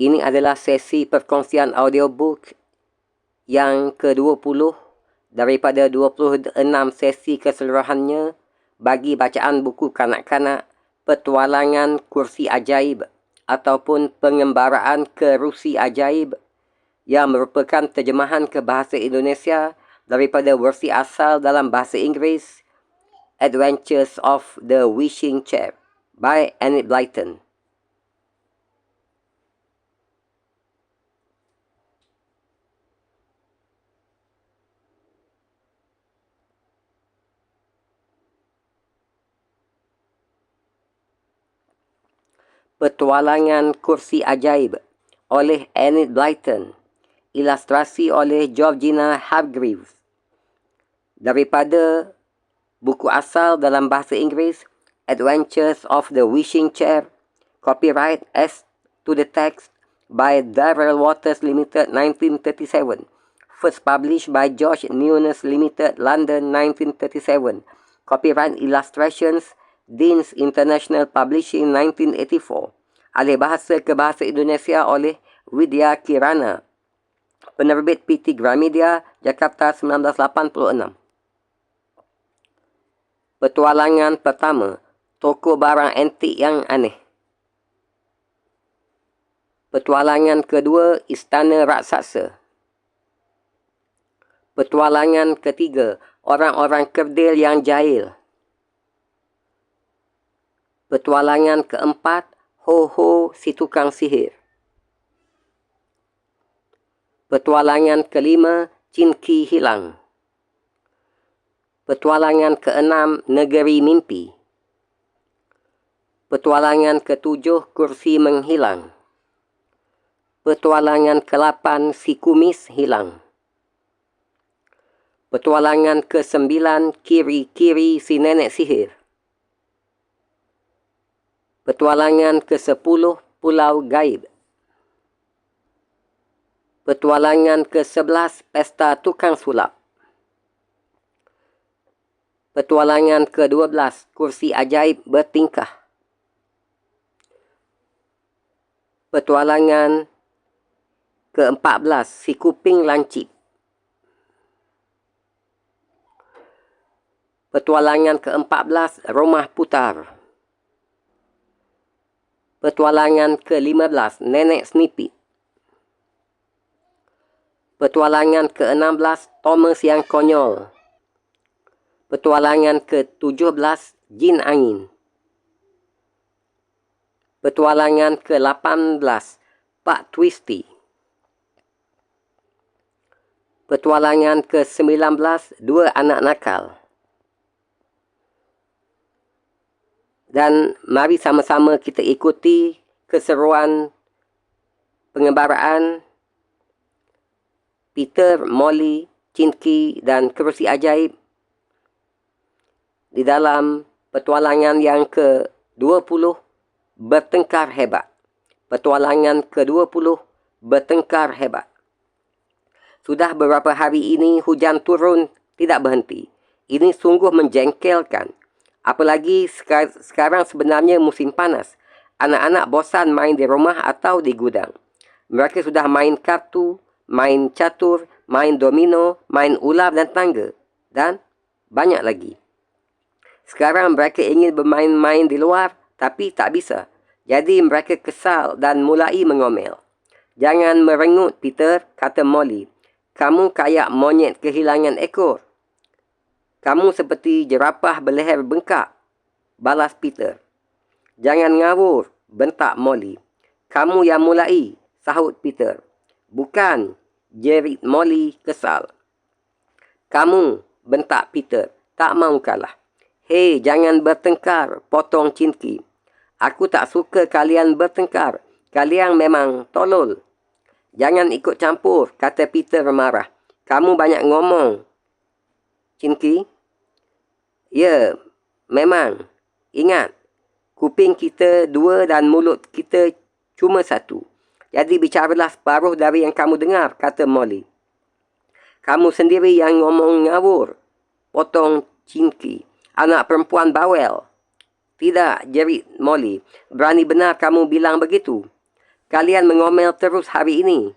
Ini adalah sesi perkongsian audiobook yang ke-20 daripada 26 sesi keseluruhannya bagi bacaan buku kanak-kanak Petualangan Kursi Ajaib ataupun Pengembaraan Kerusi Ajaib yang merupakan terjemahan ke bahasa Indonesia daripada versi asal dalam bahasa Inggeris Adventures of the Wishing Chair by Enid Blyton. Petualangan Kursi Ajaib oleh Enid Blyton, ilustrasi oleh Georgina Hargreaves. Daripada buku asal dalam bahasa Inggeris Adventures of the Wishing Chair, copyright as to the text by Darrell Waters Limited 1937, first published by George Newnes Limited London 1937, copyright illustrations Deans International Publishing 1984, alih bahasa ke bahasa Indonesia oleh Widya Kirana, penerbit PT Gramedia, Jakarta 1986. Petualangan pertama, toko barang antik yang aneh. Petualangan kedua, Istana Raksasa. Petualangan ketiga, orang-orang kerdil yang jahil. Petualangan keempat, Ho-Ho si tukang sihir. Petualangan kelima, Cinki hilang. Petualangan keenam, Negeri Mimpi. Petualangan ketujuh, Kursi menghilang. Petualangan ke-8, si kumis hilang. Petualangan ke-9, Kiri-kiri si nenek sihir. Petualangan ke-10, Pulau Gaib. Petualangan ke-11, Pesta Tukang Sulap. Petualangan ke-12, Kursi Ajaib Bertingkah. Petualangan ke-14, Si Kuping Lancip. Petualangan ke-14, Rumah Putar. Petualangan ke-15, Nenek Snipit. Petualangan ke-16, Thomas yang Konyol. Petualangan ke-17, Jin Angin. Petualangan ke-18, Pak Twisty. Petualangan ke-19, Dua Anak Nakal. Dan mari sama-sama kita ikuti keseruan pengembaraan Peter, Molly, Cinki dan Kerusi Ajaib di dalam petualangan yang ke-20, Bertengkar Hebat. Petualangan ke-20, Bertengkar Hebat. Sudah beberapa hari ini hujan turun tidak berhenti. Ini sungguh menjengkelkan. Apalagi sekarang sebenarnya musim panas. Anak-anak bosan main di rumah atau di gudang. Mereka sudah main kartu, main catur, main domino, main ular dan tangga. Dan banyak lagi. Sekarang mereka ingin bermain-main di luar, tapi tak bisa. Jadi mereka kesal dan mulai mengomel. Jangan merengut, Peter, kata Molly. Kamu kayak monyet kehilangan ekor. Kamu seperti jerapah berleher bengkak, balas Peter. Jangan ngawur, bentak Molly. Kamu yang mulai, sahut Peter. Bukan, jerit Molly kesal. Kamu, bentak Peter, tak mau kalah. Hei, jangan bertengkar, potong Cinki. Aku tak suka kalian bertengkar. Kalian memang tolol. Jangan ikut campur, kata Peter marah. Kamu banyak ngomong, Cinki. Ya, memang. Ingat, kuping kita dua dan mulut kita cuma satu. Jadi bicaralah separuh dari yang kamu dengar, kata Molly. Kamu sendiri yang ngomong ngawur, potong Cinki. Anak perempuan bawel. Tidak, jerit Molly. Berani benar kamu bilang begitu. Kalian mengomel terus hari ini,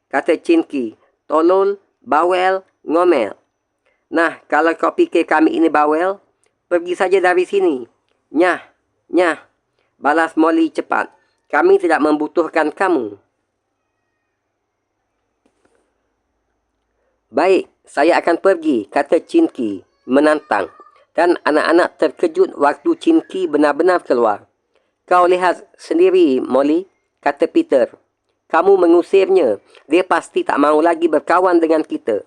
kata Chinky. Tolol, bawel, ngomel. Nah, kalau kau fikir kami ini bawel, pergi saja dari sini. Nyah, nyah, balas Molly cepat. Kami tidak membutuhkan kamu. Baik, saya akan pergi, kata Chinky menantang. Dan anak-anak terkejut waktu Chinky benar-benar keluar. Kau lihat sendiri, Molly, kata Peter. Kamu mengusirnya. Dia pasti tak mahu lagi berkawan dengan kita.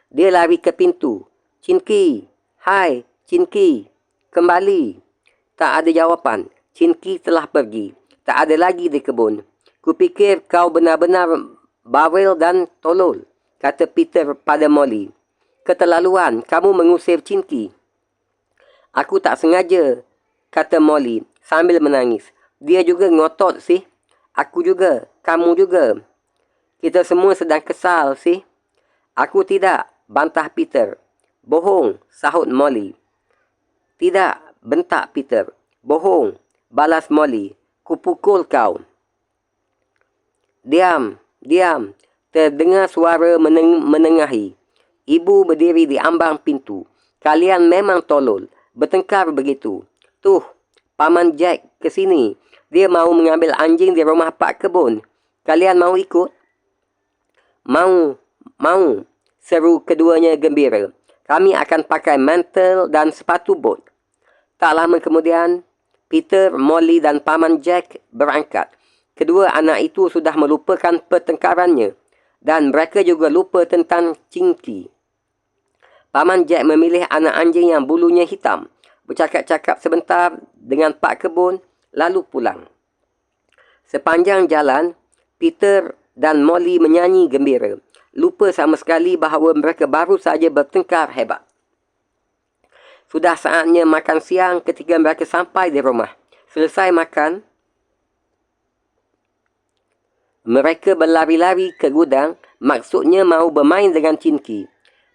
Dia lari ke pintu. Chinky, hai, Chinky, kembali. Tak ada jawapan. Chinky telah pergi. Tak ada lagi di kebun. Kupikir kau benar-benar bawel dan tolol, kata Peter pada Molly. Keterlaluan, kamu mengusir Chinky. Aku tak sengaja, kata Molly sambil menangis. Dia juga ngotot sih. Aku juga, kamu juga. Kita semua sedang kesal sih. Aku tidak, bantah Peter. Bohong, sahut Molly. Tidak, bentak Peter. Bohong, balas Molly. Kupukul kau. Diam, diam. Terdengar suara menengahi. Ibu berdiri di ambang pintu. Kalian memang tolol. Bertengkar begitu. Tuh, Paman Jack ke sini. Dia mahu mengambil anjing di rumah Pak Kebun. Kalian mahu ikut? Mahu, mahu, seru keduanya gembira. Kami akan pakai mantel dan sepatu bot. Tak lama kemudian, Peter, Molly dan Paman Jack berangkat. Kedua anak itu sudah melupakan pertengkarannya dan mereka juga lupa tentang Chinky. Paman Jack memilih anak anjing yang bulunya hitam, bercakap-cakap sebentar dengan Pak Kebun, lalu pulang. Sepanjang jalan, Peter dan Molly menyanyi gembira, lupa sama sekali bahawa mereka baru saja bertengkar hebat. Sudah saatnya makan siang ketika mereka sampai di rumah. Selesai makan, mereka berlari-lari ke gudang, maksudnya mahu bermain dengan Chinky.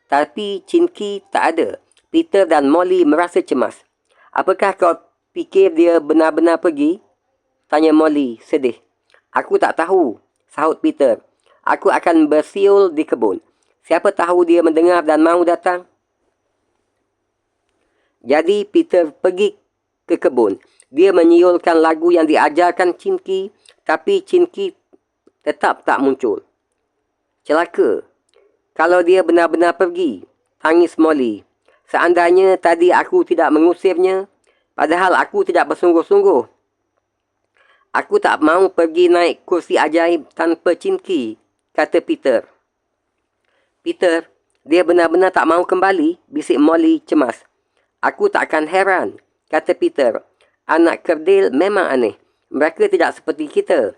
Tapi Chinky tak ada. Peter dan Molly merasa cemas. Apakah kau fikir dia benar-benar pergi? Tanya Molly sedih. Aku tak tahu, sahut Peter. Aku akan bersiul di kebun. Siapa tahu dia mendengar dan mahu datang. Jadi Peter pergi ke kebun. Dia menyiulkan lagu yang diajarkan Chinky, tapi Chinky tetap tak muncul. Celaka. Kalau dia benar-benar pergi, tangis Molly. Seandainya tadi aku tidak mengusirnya, padahal aku tidak bersungguh-sungguh. Aku tak mahu pergi naik kursi ajaib tanpa Chinky, kata Peter. Peter, dia benar-benar tak mahu kembali, bisik Molly cemas. Aku tak akan heran, kata Peter. Anak kerdil memang aneh. Mereka tidak seperti kita.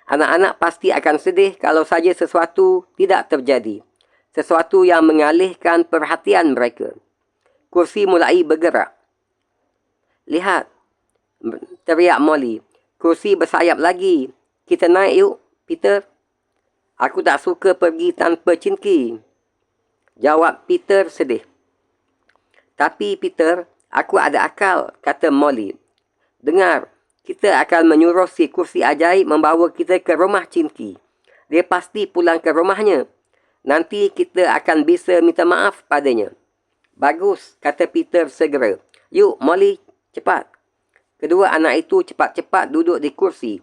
Anak-anak pasti akan sedih kalau saja sesuatu tidak terjadi. Sesuatu yang mengalihkan perhatian mereka. Kursi mulai bergerak. Lihat, teriak Molly. Kursi bersayap lagi. Kita naik yuk, Peter. Aku tak suka pergi tanpa Chinky, jawab Peter sedih. Tapi Peter, aku ada akal, kata Molly. Dengar, kita akan menyuruh si kursi ajaib membawa kita ke rumah Chinky. Dia pasti pulang ke rumahnya. Nanti kita akan bisa minta maaf padanya. Bagus, kata Peter segera. Yuk, Molly, cepat. Kedua anak itu cepat-cepat duduk di kursi.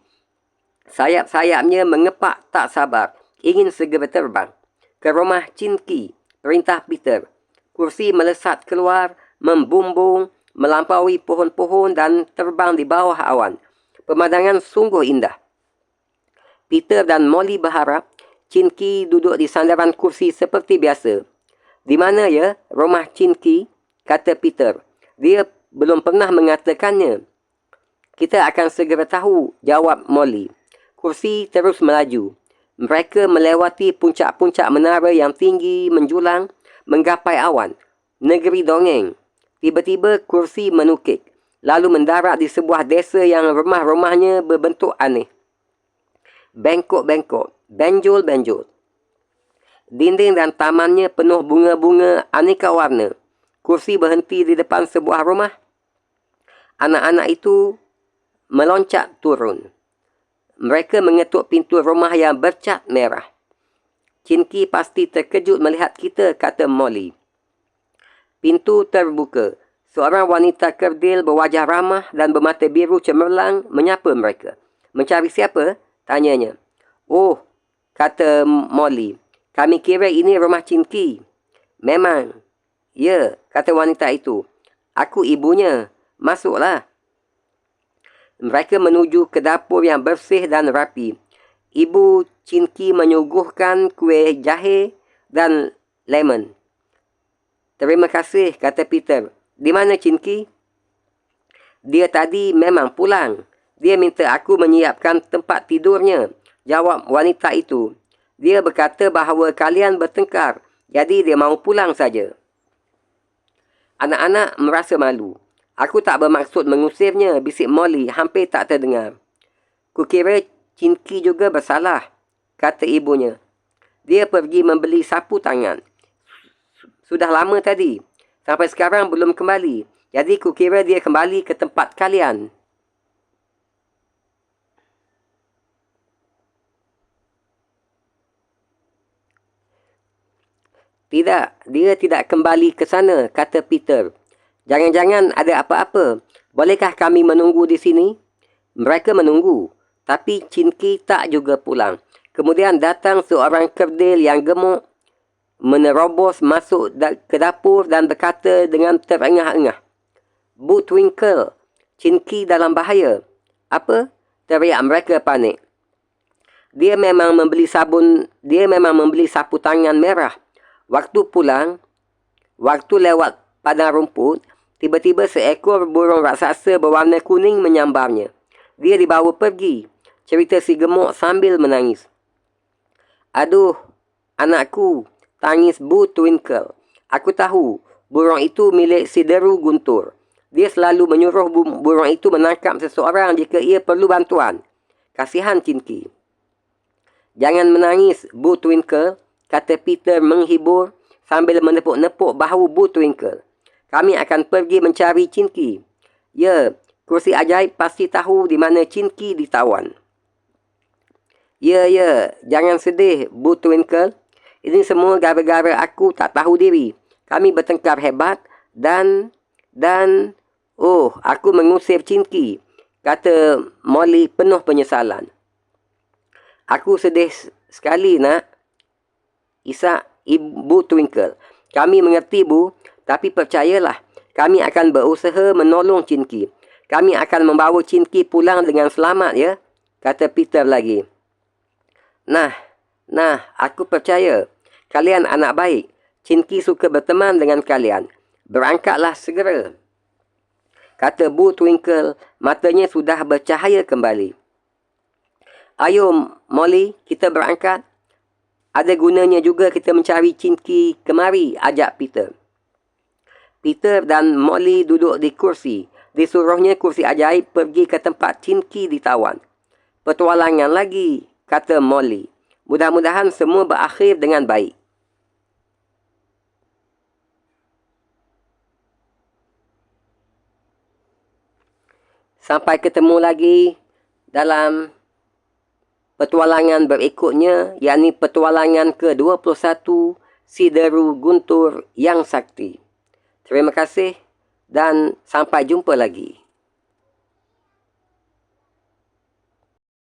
Sayap-sayapnya mengepak tak sabar. Ingin segera terbang. Ke rumah Chinky, perintah Peter. Kursi melesat keluar, membumbung, melampaui pohon-pohon dan terbang di bawah awan. Pemandangan sungguh indah. Peter dan Molly berharap Chinky duduk di sandaran kursi seperti biasa. Di mana ya rumah Chinky? Kata Peter. Dia belum pernah mengatakannya. Kita akan segera tahu, jawab Molly. Kursi terus melaju. Mereka melewati puncak-puncak menara yang tinggi menjulang, menggapai awan. Negeri dongeng. Tiba-tiba kursi menukik. Lalu mendarat di sebuah desa yang rumah-rumahnya berbentuk aneh. Bengkok-bengkok, benjol-benjol. Dinding dan tamannya penuh bunga-bunga aneka warna. Kursi berhenti di depan sebuah rumah. Anak-anak itu meloncat turun. mereka mengetuk pintu rumah yang bercat merah. Chin-Ki pasti terkejut melihat kita, kata Molly. Pintu terbuka. Seorang wanita kerdil berwajah ramah dan bermata biru cemerlang menyapa mereka. Mencari siapa? Tanyanya. Oh, kata Molly. Kami kira ini rumah Chin-Ki. Memang. Ya, kata wanita itu. Aku ibunya. Masuklah. Mereka menuju ke dapur yang bersih dan rapi. Ibu Chin-Ki menyuguhkan kuih jahe dan lemon. Terima kasih, kata Peter. Di mana Chin-Ki? Dia tadi memang pulang. Dia minta aku menyiapkan tempat tidurnya, jawab wanita itu. Dia berkata bahawa kalian bertengkar, jadi dia mahu pulang saja. Anak-anak merasa malu. Aku tak bermaksud mengusirnya, bisik Molly hampir tak terdengar. Kukira Chin-Ki juga bersalah, kata ibunya. Dia pergi membeli sapu tangan. Sudah lama tadi. Sampai sekarang belum kembali. Jadi kukira dia kembali ke tempat kalian. Tidak, dia tidak kembali ke sana, kata Peter. Jangan-jangan ada apa-apa. Bolehkah kami menunggu di sini? Mereka menunggu. Tapi Chin-Ki tak juga pulang. Kemudian datang seorang kerdil yang gemuk, menerobos masuk ke dapur dan berkata dengan terengah-engah. Bu Twinkle, Chin-Ki dalam bahaya. Apa? Teriak mereka panik. Dia memang membeli sapu tangan merah. Waktu pulang, waktu lewat padang rumput, tiba-tiba seekor burung raksasa berwarna kuning menyambarnya. Dia dibawa pergi, cerita si gemuk sambil menangis. Aduh, anakku, tangis Bu Twinkle. Aku tahu, burung itu milik si Deru Guntur. Dia selalu menyuruh burung itu menangkap seseorang jika ia perlu bantuan. Kasihan Chin-Ki. Jangan menangis, Bu Twinkle, kata Peter menghibur sambil menepuk-nepuk bahu Bu Twinkle. Kami akan pergi mencari Chin-Ki. Ya, kursi ajaib pasti tahu di mana Chin-Ki ditawan. Ya, jangan sedih, Bu Twinkle. Ini semua gara-gara aku tak tahu diri. Kami bertengkar hebat dan aku mengusir Chin-Ki, kata Molly penuh penyesalan. Aku sedih sekali, nak. Isak Ibu Twinkle. Kami mengerti, Bu, tapi percayalah, kami akan berusaha menolong Chin-Ki. Kami akan membawa Chin-Ki pulang dengan selamat, ya, kata Peter lagi. Nah, aku percaya. Kalian anak baik. Chin-Ki suka berteman dengan kalian. Berangkatlah segera, kata Bu Twinkle. Matanya sudah bercahaya kembali. Ayo, Molly, kita berangkat. Ada gunanya juga kita mencari Chin-Ki kemari, ajak Peter. Peter dan Molly duduk di kursi. Disuruhnya kursi ajaib pergi ke tempat Chin-Ki ditawan. Petualangan lagi, kata Molly. Mudah-mudahan semua berakhir dengan baik. Sampai ketemu lagi dalam petualangan berikutnya, yakni petualangan ke-21, Si Deru Guntur yang Sakti. Terima kasih dan sampai jumpa lagi.